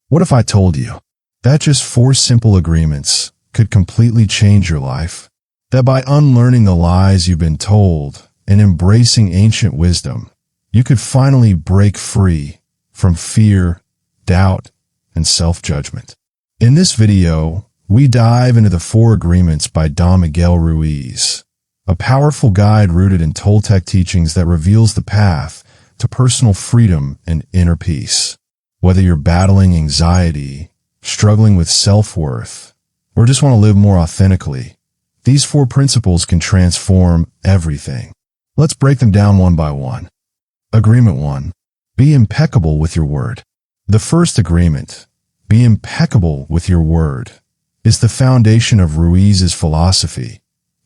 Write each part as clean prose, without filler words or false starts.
What if I told you that just 4 simple agreements could completely change your life? That by unlearning the lies you've been told and embracing ancient wisdom, you could finally break free from fear, doubt, and self-judgment. In this video, we dive into the 4 agreements by Miguel Ruiz, a powerful guide rooted in Toltec teachings that reveals the path to personal freedom and inner peace. Whether you're battling anxiety, struggling with self-worth, or just want to live more authentically, these 4 principles can transform everything. Let's break them down one by one. Agreement 1. Be impeccable with your word. The first agreement, be impeccable with your word, is the foundation of Ruiz's philosophy,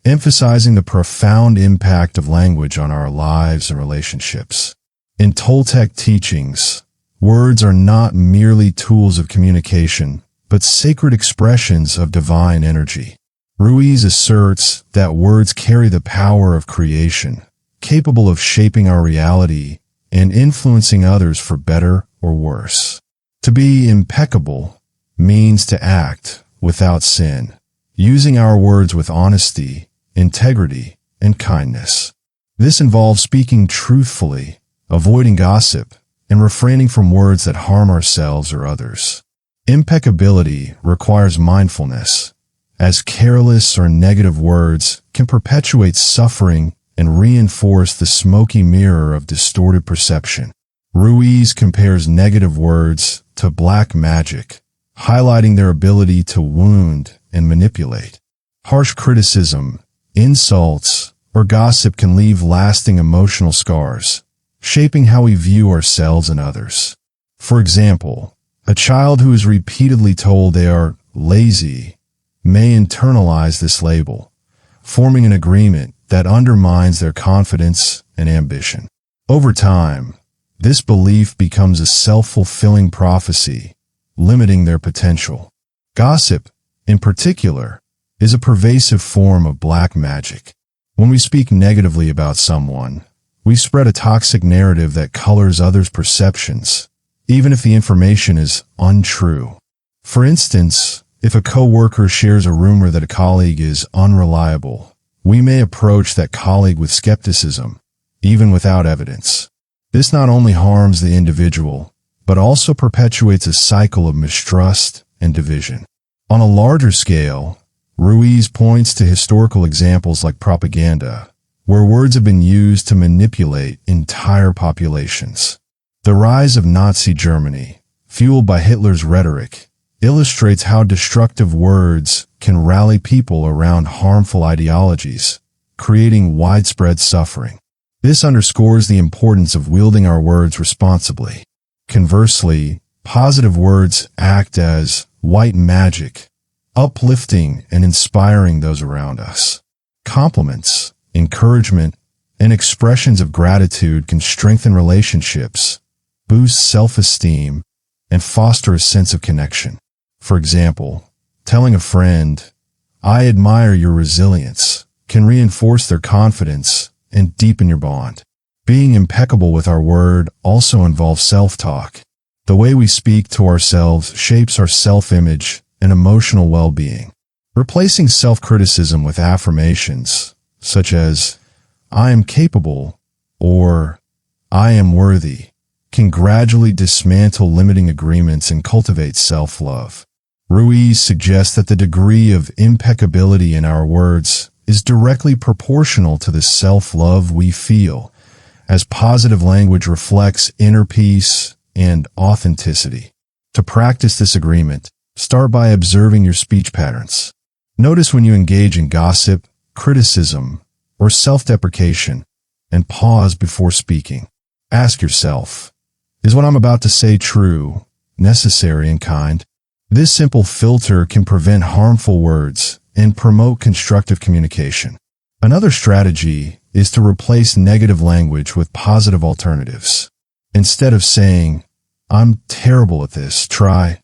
emphasizing the profound impact of language on our lives and relationships. In Toltec teachings, words are not merely tools of communication, but sacred expressions of divine energy. Ruiz asserts that words carry the power of creation, capable of shaping our reality and influencing others for better or worse. To be impeccable means to act without sin, using our words with honesty, integrity, and kindness. This involves speaking truthfully, avoiding gossip, and refraining from words that harm ourselves or others. Impeccability requires mindfulness, as careless or negative words can perpetuate suffering and reinforce the smoky mirror of distorted perception. Ruiz compares negative words to black magic, highlighting their ability to wound and manipulate. Harsh criticism, insults, or gossip can leave lasting emotional scars, shaping how we view ourselves and others. For example, a child who is repeatedly told they are lazy may internalize this label, forming an agreement that undermines their confidence and ambition. Over time, this belief becomes a self-fulfilling prophecy, limiting their potential. Gossip, in particular, is a pervasive form of black magic. When we speak negatively about someone, we spread a toxic narrative that colors others' perceptions, even if the information is untrue. For instance, if a coworker shares a rumor that a colleague is unreliable, we may approach that colleague with skepticism, even without evidence. This not only harms the individual, but also perpetuates a cycle of mistrust and division. On a larger scale, Ruiz points to historical examples like propaganda, where words have been used to manipulate entire populations. The rise of Nazi Germany, fueled by Hitler's rhetoric, illustrates how destructive words can rally people around harmful ideologies, creating widespread suffering. This underscores the importance of wielding our words responsibly. Conversely, positive words act as white magic, uplifting and inspiring those around us. Compliments, encouragement, and expressions of gratitude can strengthen relationships, boost self-esteem, and foster a sense of connection. For example, telling a friend, "I admire your resilience," can reinforce their confidence and deepen your bond. Being impeccable with our word also involves self-talk. The way we speak to ourselves shapes our self-image and emotional well-being. Replacing self-criticism with affirmations, such as, "I am capable," or "I am worthy," can gradually dismantle limiting agreements and cultivate self-love. Ruiz suggests that the degree of impeccability in our words is directly proportional to the self-love we feel, as positive language reflects inner peace and authenticity. To practice this agreement, start by observing your speech patterns. Notice when you engage in gossip, criticism, or self-deprecation, and pause before speaking. Ask yourself, is what I'm about to say true, necessary, and kind? This simple filter can prevent harmful words and promote constructive communication. Another strategy is to replace negative language with positive alternatives. Instead of saying, "I'm terrible at this," try,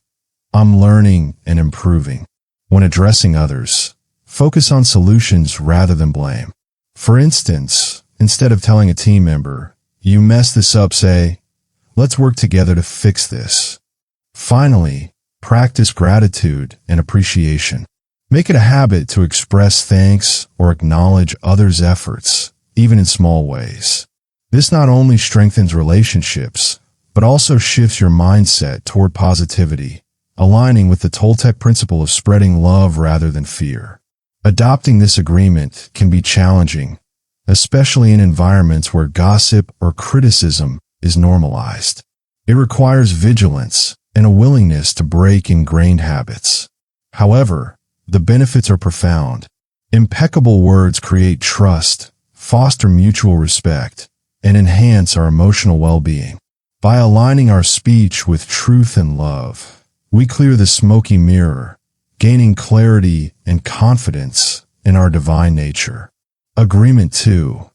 "I'm learning and improving." When addressing others, focus on solutions rather than blame. For instance, instead of telling a team member, "You messed this up," say, "Let's work together to fix this." Finally, practice gratitude and appreciation. Make it a habit to express thanks or acknowledge others' efforts, even in small ways. This not only strengthens relationships, but also shifts your mindset toward positivity, aligning with the Toltec principle of spreading love rather than fear. Adopting this agreement can be challenging, especially in environments where gossip or criticism is normalized. It requires vigilance and a willingness to break ingrained habits. However, the benefits are profound. Impeccable words create trust, foster mutual respect, and enhance our emotional well-being. By aligning our speech with truth and love, we clear the smoky mirror, gaining clarity and confidence in our divine nature. Agreement 2.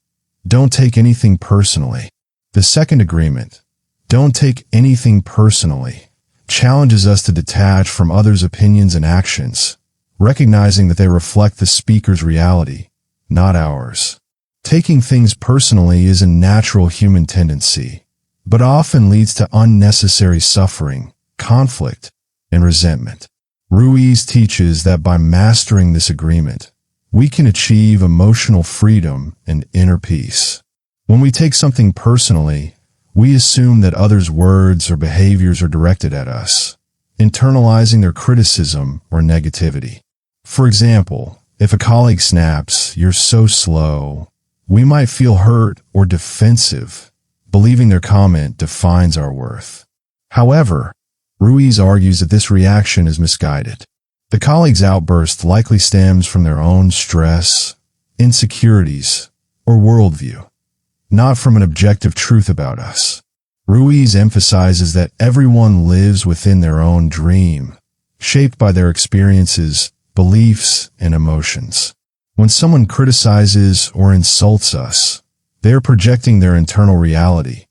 Don't take anything personally. The second agreement, don't take anything personally, challenges us to detach from others' opinions and actions, recognizing that they reflect the speaker's reality, not ours. Taking things personally is a natural human tendency, but often leads to unnecessary suffering, conflict, and resentment. Ruiz teaches that by mastering this agreement, we can achieve emotional freedom and inner peace. When we take something personally, we assume that others' words or behaviors are directed at us, internalizing their criticism or negativity. For example, if a colleague snaps, "You're so slow," we might feel hurt or defensive, believing their comment defines our worth. However, Ruiz argues that this reaction is misguided. The colleague's outburst likely stems from their own stress, insecurities, or worldview, not from an objective truth about us. Ruiz emphasizes that everyone lives within their own dream, shaped by their experiences, beliefs, and emotions. When someone criticizes or insults us, they are projecting their internal reality,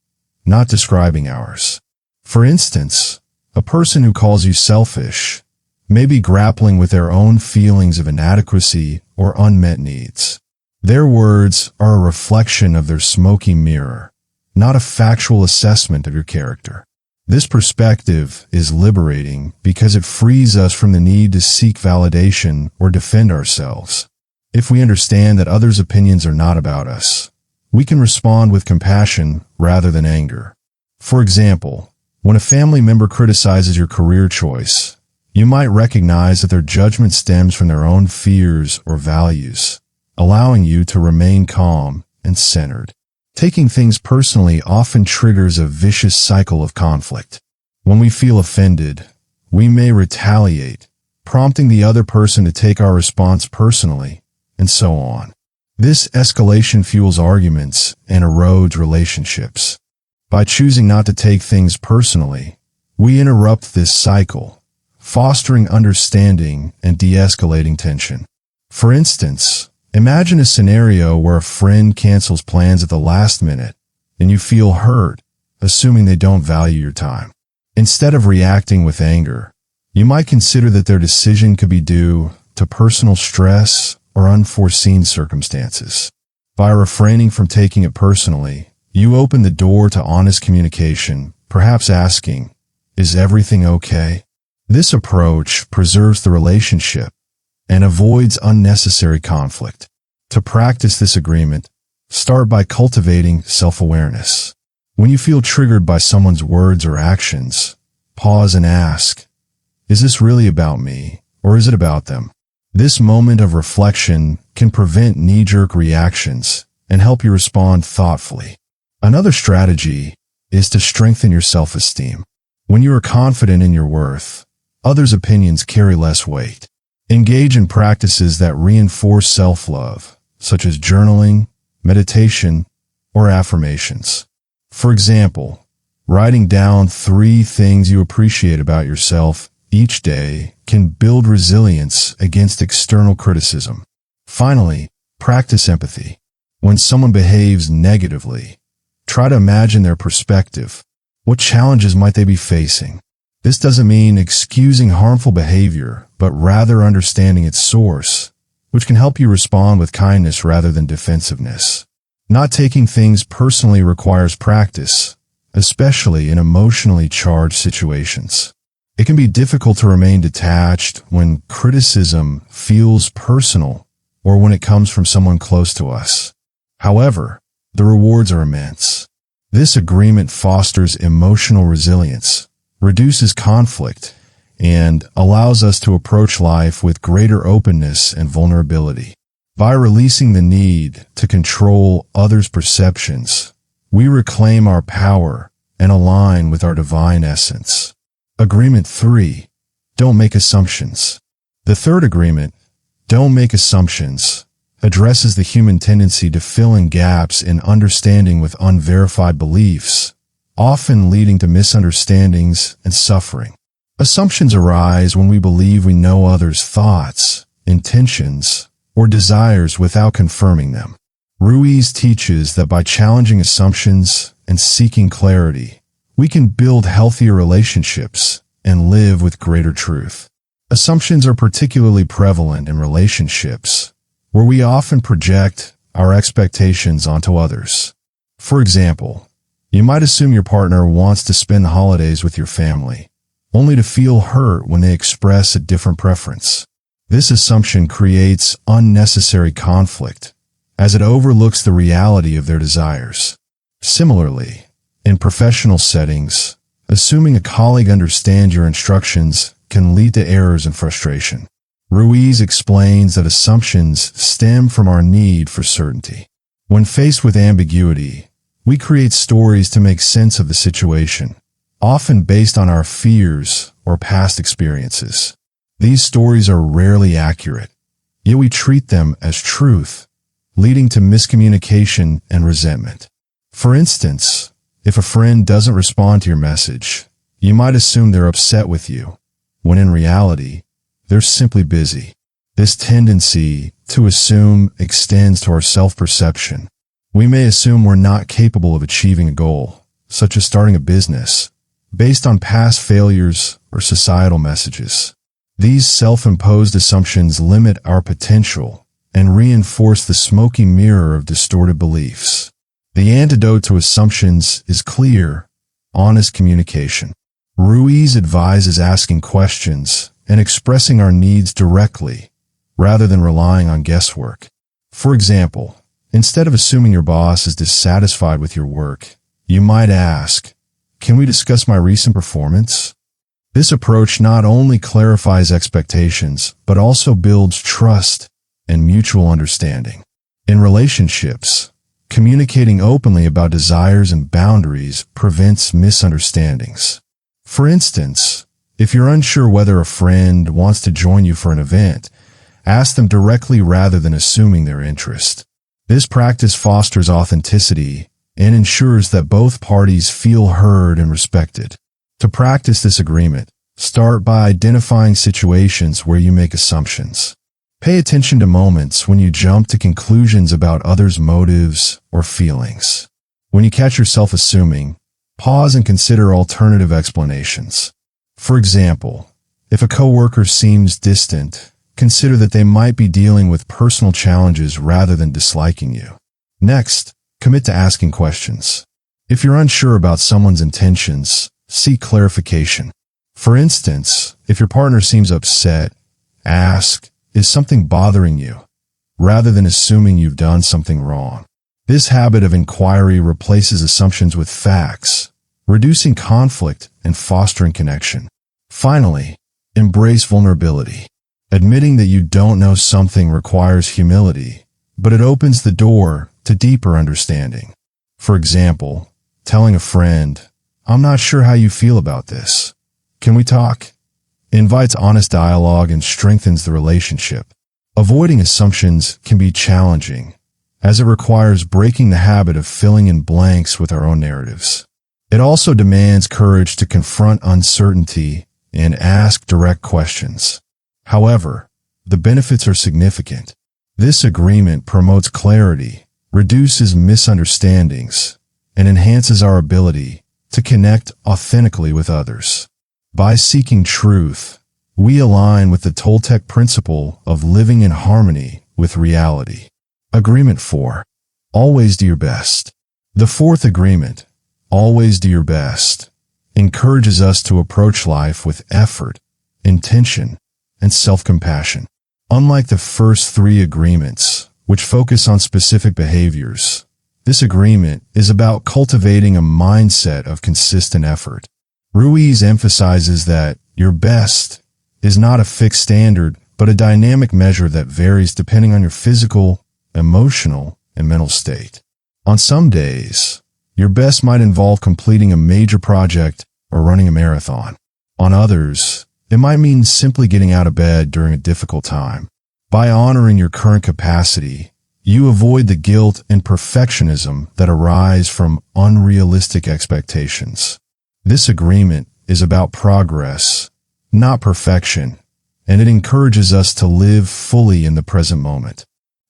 not describing ours. For instance, a person who calls you selfish may be grappling with their own feelings of inadequacy or unmet needs. Their words are a reflection of their smoky mirror, not a factual assessment of your character. This perspective is liberating because it frees us from the need to seek validation or defend ourselves. If we understand that others' opinions are not about us, we can respond with compassion rather than anger. For example, when a family member criticizes your career choice, you might recognize that their judgment stems from their own fears or values, allowing you to remain calm and centered. Taking things personally often triggers a vicious cycle of conflict. When we feel offended, we may retaliate, prompting the other person to take our response personally, and so on. This escalation fuels arguments and erodes relationships. By choosing not to take things personally, we interrupt this cycle, fostering understanding and de-escalating tension. For instance, imagine a scenario where a friend cancels plans at the last minute and you feel hurt, assuming they don't value your time. Instead of reacting with anger, you might consider that their decision could be due to personal stress or unforeseen circumstances. By refraining from taking it personally, you open the door to honest communication, perhaps asking, "Is everything okay?" This approach preserves the relationship and avoids unnecessary conflict. To practice this agreement, start by cultivating self-awareness. When you feel triggered by someone's words or actions, pause and ask, "Is this really about me, or is it about them?" This moment of reflection can prevent knee-jerk reactions and help you respond thoughtfully. Another strategy is to strengthen your self-esteem. When you are confident in your worth, others' opinions carry less weight. Engage in practices that reinforce self-love, such as journaling, meditation, or affirmations. For example, writing down 3 things you appreciate about yourself each day can build resilience against external criticism. Finally, practice empathy. When someone behaves negatively, try to imagine their perspective. What challenges might they be facing? This doesn't mean excusing harmful behavior, but rather understanding its source, which can help you respond with kindness rather than defensiveness. Not taking things personally requires practice, especially in emotionally charged situations. It can be difficult to remain detached when criticism feels personal or when it comes from someone close to us. However, the rewards are immense. This agreement fosters emotional resilience, reduces conflict, and allows us to approach life with greater openness and vulnerability. By releasing the need to control others' perceptions, we reclaim our power and align with our divine essence. Agreement 3. Don't make assumptions. The third agreement, don't make assumptions, addresses the human tendency to fill in gaps in understanding with unverified beliefs, often leading to misunderstandings and suffering. Assumptions arise when we believe we know others' thoughts, intentions, or desires without confirming them. Ruiz teaches that by challenging assumptions and seeking clarity, we can build healthier relationships and live with greater truth. Assumptions are particularly prevalent in relationships, where we often project our expectations onto others. For example, you might assume your partner wants to spend the holidays with your family, only to feel hurt when they express a different preference. This assumption creates unnecessary conflict, as it overlooks the reality of their desires. Similarly, in professional settings, assuming a colleague understands your instructions can lead to errors and frustration. Ruiz explains that assumptions stem from our need for certainty. When faced with ambiguity, we create stories to make sense of the situation, often based on our fears or past experiences. These stories are rarely accurate, yet we treat them as truth, leading to miscommunication and resentment. For instance, if a friend doesn't respond to your message, you might assume they're upset with you, when in reality, they're simply busy. This tendency to assume extends to our self-perception. We may assume we're not capable of achieving a goal, such as starting a business, based on past failures or societal messages. These self-imposed assumptions limit our potential and reinforce the smoky mirror of distorted beliefs. The antidote to assumptions is clear, honest communication. Ruiz advises asking questions and expressing our needs directly, rather than relying on guesswork. For example, instead of assuming your boss is dissatisfied with your work, you might ask, "Can we discuss my recent performance?" This approach not only clarifies expectations, but also builds trust and mutual understanding. In relationships, communicating openly about desires and boundaries prevents misunderstandings. For instance, if you're unsure whether a friend wants to join you for an event, ask them directly rather than assuming their interest. This practice fosters authenticity and ensures that both parties feel heard and respected. To practice this agreement, start by identifying situations where you make assumptions. Pay attention to moments when you jump to conclusions about others' motives or feelings. When you catch yourself assuming, pause and consider alternative explanations. For example, if a coworker seems distant, consider that they might be dealing with personal challenges rather than disliking you. Next, commit to asking questions. If you're unsure about someone's intentions, seek clarification. For instance, if your partner seems upset, ask, "Is something bothering you?" rather than assuming you've done something wrong. This habit of inquiry replaces assumptions with facts, reducing conflict and fostering connection. Finally, embrace vulnerability. Admitting that you don't know something requires humility, but it opens the door to deeper understanding. For example, telling a friend, "I'm not sure how you feel about this. Can we talk?" invites honest dialogue and strengthens the relationship. Avoiding assumptions can be challenging, as it requires breaking the habit of filling in blanks with our own narratives. It also demands courage to confront uncertainty and ask direct questions. However, the benefits are significant. This agreement promotes clarity, reduces misunderstandings, and enhances our ability to connect authentically with others. By seeking truth, we align with the Toltec principle of living in harmony with reality. Agreement 4. Always do your best. The fourth agreement, always do your best, encourages us to approach life with effort, intention, and self-compassion. Unlike the first three agreements, which focus on specific behaviors, this agreement is about cultivating a mindset of consistent effort. Ruiz emphasizes that your best is not a fixed standard, but a dynamic measure that varies depending on your physical, emotional, and mental state. On some days, your best might involve completing a major project or running a marathon. On others, it might mean simply getting out of bed during a difficult time. By honoring your current capacity, you avoid the guilt and perfectionism that arise from unrealistic expectations. This agreement is about progress, not perfection, and it encourages us to live fully in the present moment.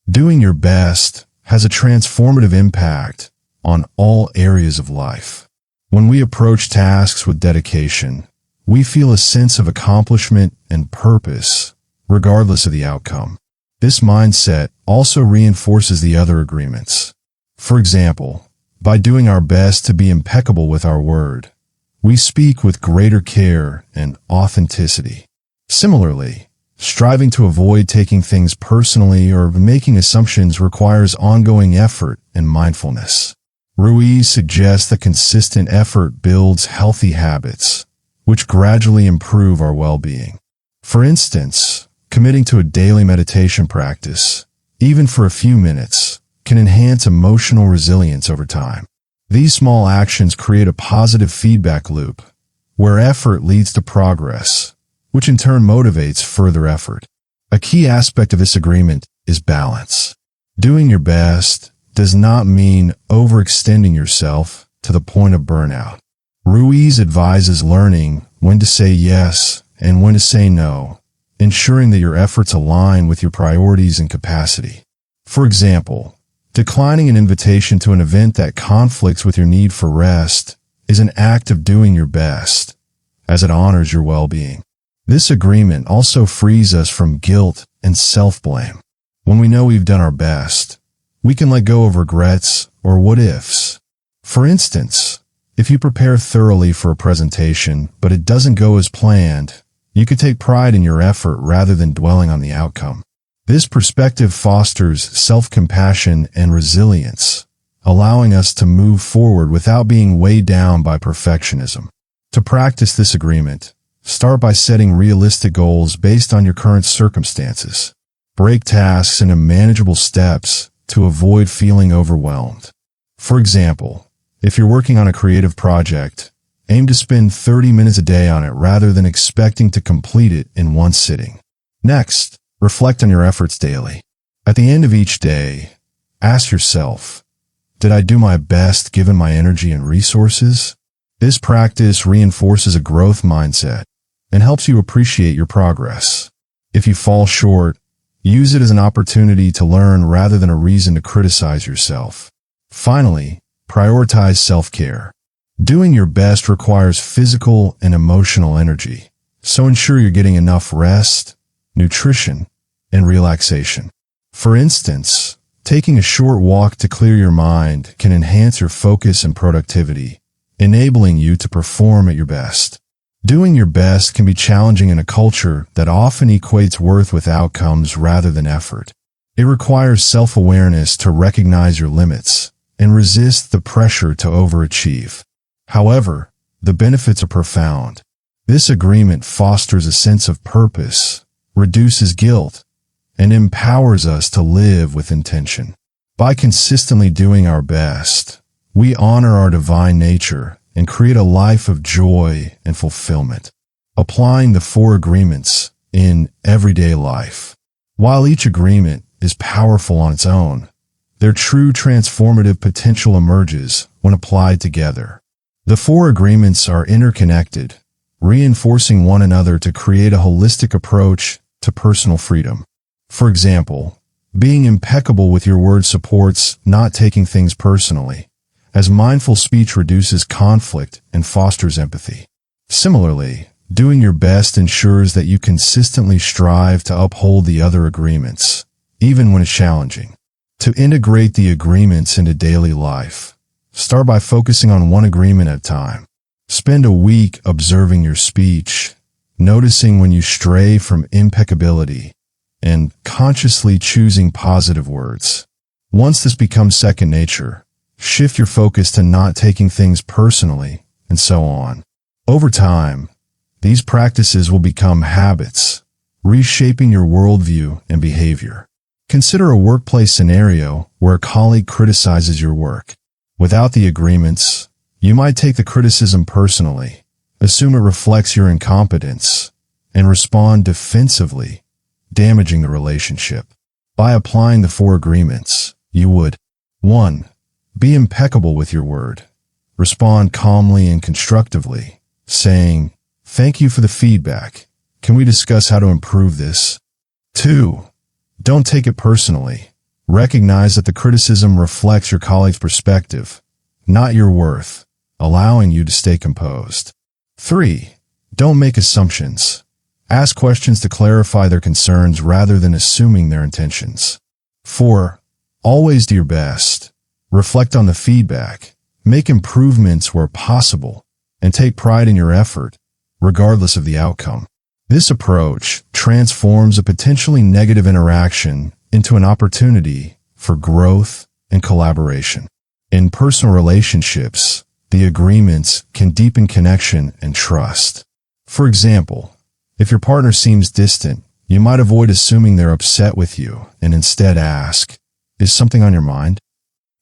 Doing your best has a transformative impact on all areas of life. When we approach tasks with dedication, we feel a sense of accomplishment and purpose, regardless of the outcome. This mindset also reinforces the other agreements. For example, by doing our best to be impeccable with our word, we speak with greater care and authenticity. Similarly, striving to avoid taking things personally or making assumptions requires ongoing effort and mindfulness. Ruiz suggests that consistent effort builds healthy habits, which gradually improve our well-being. For instance, committing to a daily meditation practice, even for a few minutes, can enhance emotional resilience over time. These small actions create a positive feedback loop, where effort leads to progress, which in turn motivates further effort. A key aspect of this agreement is balance. Doing your best does not mean overextending yourself to the point of burnout. Ruiz advises learning when to say yes and when to say no, ensuring that your efforts align with your priorities and capacity. For example, declining an invitation to an event that conflicts with your need for rest is an act of doing your best, as it honors your well-being. This agreement also frees us from guilt and self-blame. When we know we've done our best, we can let go of regrets or what-ifs. For instance, if you prepare thoroughly for a presentation, but it doesn't go as planned, you could take pride in your effort rather than dwelling on the outcome. This perspective fosters self-compassion and resilience, allowing us to move forward without being weighed down by perfectionism. To practice this agreement, start by setting realistic goals based on your current circumstances. Break tasks into manageable steps to avoid feeling overwhelmed. For example, if you're working on a creative project, aim to spend 30 minutes a day on it rather than expecting to complete it in one sitting. Next, reflect on your efforts daily. At the end of each day, ask yourself, did I do my best given my energy and resources? This practice reinforces a growth mindset and helps you appreciate your progress. If you fall short, use it as an opportunity to learn rather than a reason to criticize yourself. Finally, prioritize self-care. Doing your best requires physical and emotional energy, so ensure you're getting enough rest, nutrition, and relaxation. For instance, taking a short walk to clear your mind can enhance your focus and productivity, enabling you to perform at your best. Doing your best can be challenging in a culture that often equates worth with outcomes rather than effort. It requires self-awareness to recognize your limits and resist the pressure to overachieve. However, the benefits are profound. This agreement fosters a sense of purpose, reduces guilt, and empowers us to live with intention. By consistently doing our best, we honor our divine nature and create a life of joy and fulfillment. Applying the 4 agreements in everyday life. While each agreement is powerful on its own, their true transformative potential emerges when applied together. The 4 agreements are interconnected, reinforcing one another to create a holistic approach to personal freedom. For example, being impeccable with your word supports not taking things personally, as mindful speech reduces conflict and fosters empathy. Similarly, doing your best ensures that you consistently strive to uphold the other agreements, even when it's challenging. To integrate the agreements into daily life, start by focusing on one agreement at a time. Spend a week observing your speech, noticing when you stray from impeccability, and consciously choosing positive words. Once this becomes second nature, shift your focus to not taking things personally, and so on. Over time, these practices will become habits, reshaping your worldview and behavior. Consider a workplace scenario where a colleague criticizes your work. Without the agreements, you might take the criticism personally, assume it reflects your incompetence, and respond defensively, damaging the relationship. By applying the 4 agreements, you would 1. Be impeccable with your word. Respond calmly and constructively, saying, "Thank you for the feedback. Can we discuss how to improve this?" 2. Don't take it personally. Recognize that the criticism reflects your colleague's perspective, not your worth, allowing you to stay composed. 3. Don't make assumptions. Ask questions to clarify their concerns rather than assuming their intentions. 4. Always do your best. Reflect on the feedback, make improvements where possible, and take pride in your effort, regardless of the outcome. This approach transforms a potentially negative interaction into an opportunity for growth and collaboration. In personal relationships, the agreements can deepen connection and trust. For example, if your partner seems distant, you might avoid assuming they're upset with you and instead ask, "Is something on your mind?"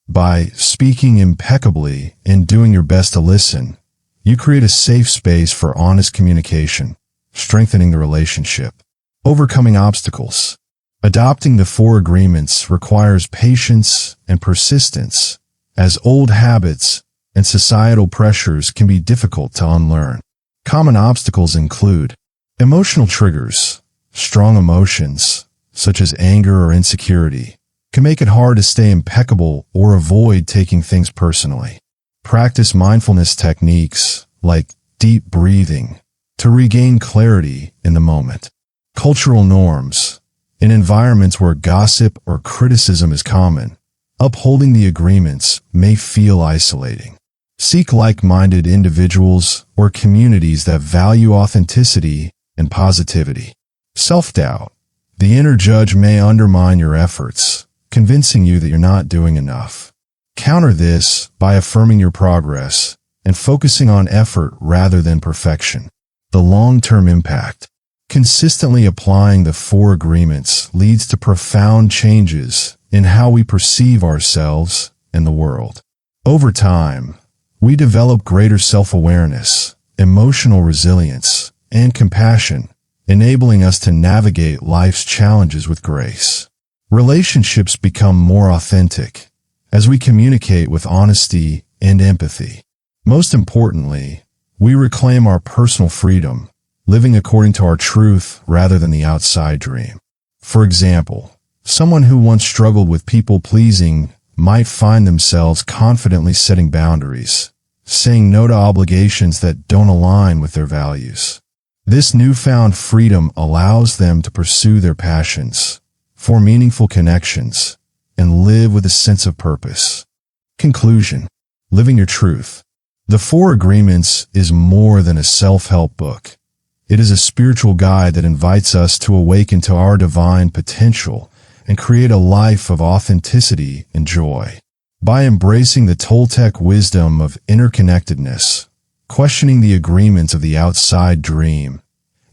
By speaking impeccably and doing your best to listen, you create a safe space for honest communication, strengthening the relationship. Overcoming obstacles. Adopting the 4 agreements requires patience and persistence, as old habits and societal pressures can be difficult to unlearn. Common obstacles include emotional triggers. Strong emotions, such as anger or insecurity, can make it hard to stay impeccable or avoid taking things personally. Practice mindfulness techniques like deep breathing to regain clarity in the moment. Cultural norms. In environments where gossip or criticism is common, upholding the agreements may feel isolating. Seek like-minded individuals or communities that value authenticity and positivity. Self-doubt. The inner judge may undermine your efforts, convincing you that you're not doing enough. Counter this by affirming your progress and focusing on effort rather than perfection. The long-term impact. Consistently applying the 4 agreements leads to profound changes in how we perceive ourselves and the world. Over time, we develop greater self-awareness, emotional resilience, and compassion, enabling us to navigate life's challenges with grace. Relationships become more authentic as we communicate with honesty and empathy. Most importantly, we reclaim our personal freedom, living according to our truth rather than the outside dream. For example, someone who once struggled with people-pleasing might find themselves confidently setting boundaries, saying no to obligations that don't align with their values. This newfound freedom allows them to pursue their passions, form meaningful connections, and live with a sense of purpose. Conclusion. Living your truth. The 4 Agreements is more than a self-help book. It is a spiritual guide that invites us to awaken to our divine potential and create a life of authenticity and joy. By embracing the Toltec wisdom of interconnectedness, questioning the agreements of the outside dream,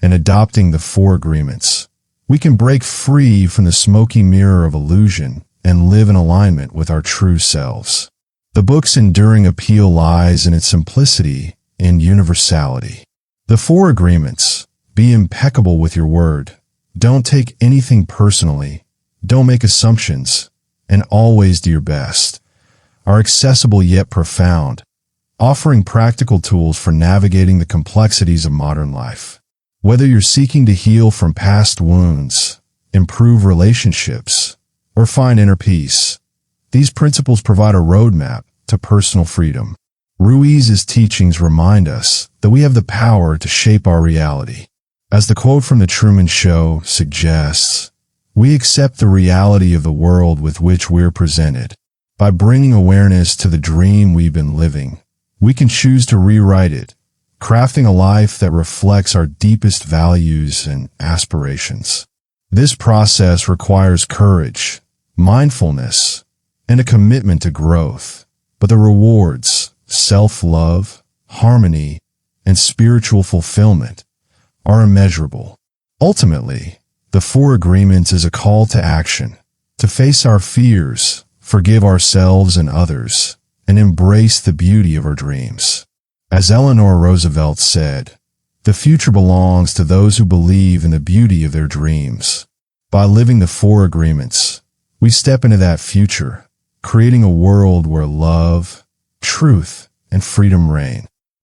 and adopting the 4 Agreements, we can break free from the smoky mirror of illusion and live in alignment with our true selves. The book's enduring appeal lies in its simplicity and universality. The 4 Agreements: be impeccable with your word, don't take anything personally, don't make assumptions, and always do your best, are accessible yet profound, offering practical tools for navigating the complexities of modern life. Whether you're seeking to heal from past wounds, improve relationships, or find inner peace, these principles provide a roadmap to personal freedom. Ruiz's teachings remind us that we have the power to shape our reality. As the quote from The Truman Show suggests, we accept the reality of the world with which we're presented. By bringing awareness to the dream we've been living, we can choose to rewrite it, crafting a life that reflects our deepest values and aspirations. This process requires courage, mindfulness, and a commitment to growth, but the rewards, self-love, harmony, and spiritual fulfillment, are immeasurable. Ultimately, the Four Agreements is a call to action, to face our fears, forgive ourselves and others, and embrace the beauty of our dreams. As Eleanor Roosevelt said, "The future belongs to those who believe in the beauty of their dreams." By living the Four Agreements, we step into that future, creating a world where love, truth, and freedom reign.